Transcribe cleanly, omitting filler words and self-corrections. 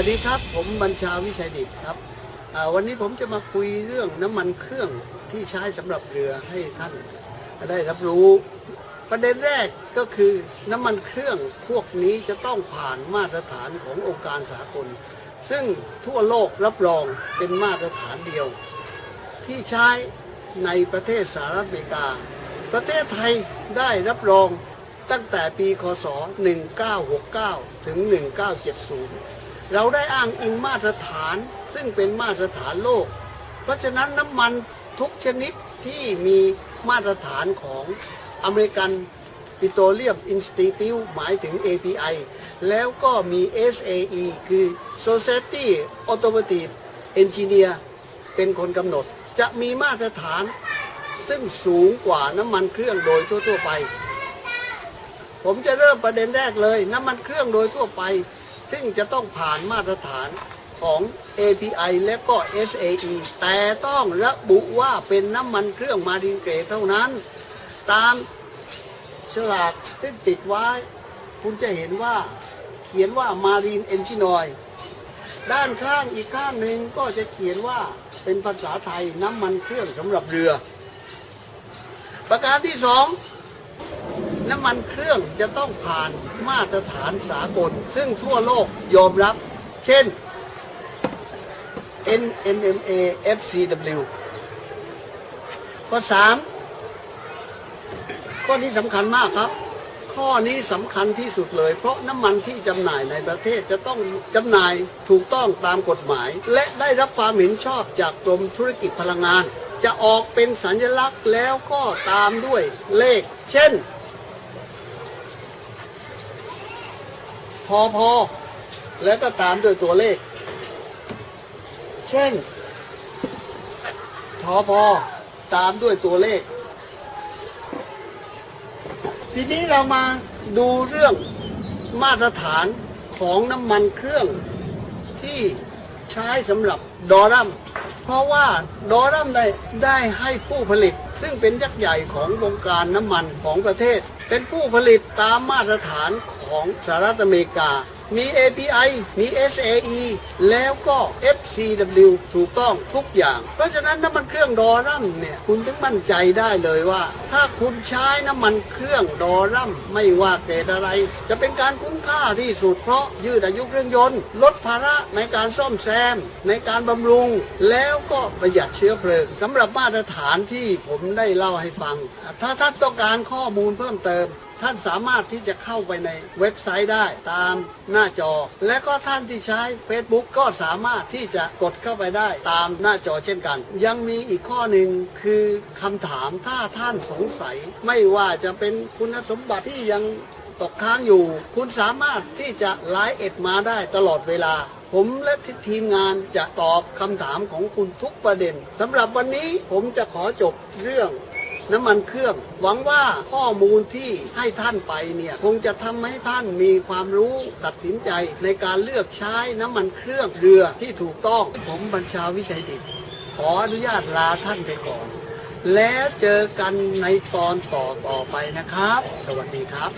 วัสดีครับผมบัญชาวิชัยดิษฐ์ครับวันนี้ผมจะมาคุยเรื่องน้ำมันเครื่องที่ใช้สำหรับเรือให้ท่านได้รับรู้ประเด็นแรกก็คือน้ำมันเครื่องพวกนี้จะต้องผ่านมาตรฐานขององค์การสากลซึ่งทั่วโลกรับรองเป็นมาตรฐานเดียวที่ใช้ในประเทศสหรัฐอเมริกาประเทศไทยได้รับรองตั้งแต่ปีคศ1969ถึง1970เราได้อ้างอิงมาตรฐานซึ่งเป็นมาตรฐานโลกเพราะฉะนั้นน้ำมันทุกชนิดที่มีมาตรฐานของอเมริกันปิโตรเลียมอินสติทิวหมายถึง API แล้วก็มี SAE คือ Society Automotive Engineer เป็นคนกำหนดจะมีมาตรฐานซึ่งสูงกว่าน้ำมันเครื่องโดยทั่วไปผมจะเริ่มประเด็นแรกเลยน้ำมันเครื่องโดยทั่วไปซึ่งจะต้องผ่านมาตรฐานของ API และก็ SAE แต่ต้องระบุว่าเป็นน้ำมันเครื่องมารินเกรดเท่านั้นตามฉลากซึ่งติดไว้คุณจะเห็นว่าเขียนว่า Marine Engine Oil ด้านข้างอีกข้างหนึ่งก็จะเขียนว่าเป็นภาษาไทยน้ำมันเครื่องสำหรับเรือประการที่สองน้ำมันเครื่องจะต้องผ่านมาตรฐานสากลซึ่งทั่วโลกยอมรับเช่น NMMA FCW ข้อ3ข้อนี้สำคัญมากครับข้อนี้สำคัญที่สุดเลยเพราะน้ำมันที่จำหน่ายในประเทศจะต้องจำหน่ายถูกต้องตามกฎหมายและได้รับความเห็นชอบจากกรมธุรกิจพลังงานจะออกเป็นสัญลักษณ์แล้วก็ตามด้วยเลขเช่นพอแล้วก็ตามด้วยตัวเลขเช่นทอพอตามด้วยตัวเลขทีนี้เรามาดูเรื่องมาตรฐานของน้ำมันเครื่องที่ใช้สำหรับดอรัมเพราะว่าดอรัมได้ให้ผู้ผลิตซึ่งเป็นยักษ์ใหญ่ของวงการน้ำมันของประเทศเป็นผู้ผลิตตามมาตรฐานของสหรัฐอเมริกามี API มี SAE แล้วก็ FCW ถูกต้องทุกอย่างเพราะฉะนั้นน้ำมันเครื่องดอรัมเนี่ยคุณถึงมั่นใจได้เลยว่าถ้าคุณใช้น้ำมันเครื่องดอรัมไม่ว่าเกรดอะไรจะเป็นการคุ้มค่าที่สุดเพราะยืดอายุเครื่องยนต์ลดภาระในการซ่อมแซมในการบำรุงแล้วก็ประหยัดเชื้อเพลิงสำหรับมาตรฐานที่ผมได้เล่าให้ฟังถ้าท่านต้องการข้อมูลเพิ่มเติมท่านสามารถที่จะเข้าไปในเว็บไซต์ได้ตามหน้าจอและก็ท่านที่ใช้ Facebook ก็สามารถที่จะกดเข้าไปได้ตามหน้าจอเช่นกันยังมีอีกข้อหนึ่งคือคำถามถ้าท่านสงสัยไม่ว่าจะเป็นคุณสมบัติที่ยังตกค้างอยู่คุณสามารถที่จะไลน์แอดมาได้ตลอดเวลาผมและทีมงานจะตอบคำถามของคุณทุกประเด็นสำหรับวันนี้ผมจะขอจบเรื่องน้ำมันเครื่องหวังว่าข้อมูลที่ให้ท่านไปเนี่ยคงจะทำให้ท่านมีความรู้ตัดสินใจในการเลือกใช้น้ำมันเครื่องเรือที่ถูกต้องผมบัญชาวิชัยดิษฐ์ขออนุญาตลาท่านไปก่อนแล้วเจอกันในตอนต่อไปนะครับสวัสดีครับ